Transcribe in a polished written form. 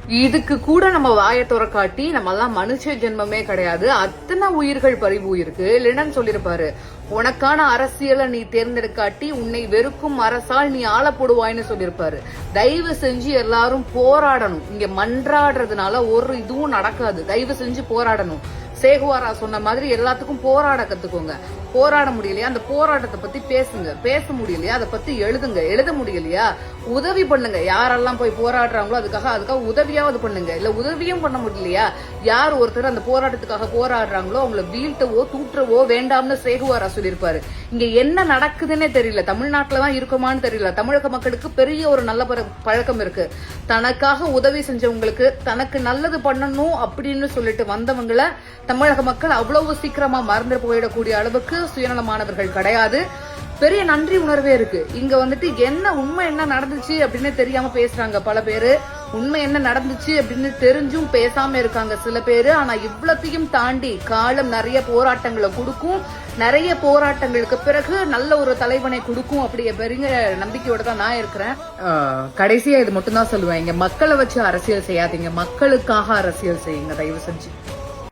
இதுக்கு கூட நம்ம வாயை துறக்காட்டி நம்ம எல்லாம் மனுஷ ஜென்மமே கிடையாது. அத்தனை உயிர்கள் பறிவு இருக்கு. லெனன் சொல்லிருப்பாரு, உனக்கான அரசியலை நீ தேர்ந்தெடுக்காட்டி உன்னை வெறுக்கும் அரசால் நீ ஆள போடுவாய்னு சொல்லிருப்பாரு. தயவு செஞ்சு எல்லாரும் போராடணும். இங்க மன்றாடுறதுனால ஒரு இதுவும் நடக்காது. தயவு செஞ்சு போராடணும். சேகுவாரா சொன்ன மாதிரி எல்லாத்துக்கும் போராட கத்துக்கோங்க. போராட முடியலையா அந்த போராட்டத்தை பத்தி பேசுங்க. பேச முடியலையா அதை பத்தி எழுதுங்க. எழுத முடியலையா உதவி பண்ணுங்க. யாரெல்லாம் போய் போராடுறாங்களோ அதுக்காக உதவியாவது பண்ணுங்க. இல்ல உதவியும் பண்ண முடியலையா யார் ஒருத்தர் அந்த போராட்டத்துக்காக போராடுறாங்களோ அவங்கள வீழ்த்தவோ தூற்றவோ வேண்டாம்னு சேகுவாரா சொல்லியிருப்பாரு. இங்க என்ன நடக்குதுன்னே தெரியல. தமிழ்நாட்டுலதான் இருக்குமான்னு தெரியல. தமிழக மக்களுக்கு பெரிய ஒரு நல்ல பழக்கம் இருக்கு. தனக்காக உதவி செஞ்சவங்களுக்கு தனக்கு நல்லது பண்ணணும் அப்படின்னு சொல்லிட்டு வந்தவங்களை தமிழக மக்கள் அவ்வளவு சீக்கிரமா மறந்து போயிடக்கூடிய அளவுக்கு சுயநலமானவர்கள் கிடையாது. பெரிய நன்றி உணர்வே இருக்கு. இங்க வந்துட்டு உண்மை என்ன நடந்துச்சு அப்படின்னு தெரியாம பேசுறாங்க பல பேரு. உண்மை என்ன நடந்துச்சு அப்படின்னு தெரிஞ்சும் பேசாம இருக்காங்க சில பேரு. ஆனா இவ்வளத்தையும் தாண்டி காலம் நிறைய போராட்டங்களை கொடுக்கும். நிறைய போராட்டங்களுக்கு பிறகு நல்ல ஒரு தலைவனை கொடுக்கும். அப்படியே பெரிய நம்பிக்கையோட தான் நான் இருக்கிறேன். கடைசியா இது மட்டும் தான் சொல்லுவேன், இங்க மக்களை வச்சு அரசியல் செய்யாதீங்க. மக்களுக்காக அரசியல் செய்யுங்க தயவு செஞ்சு.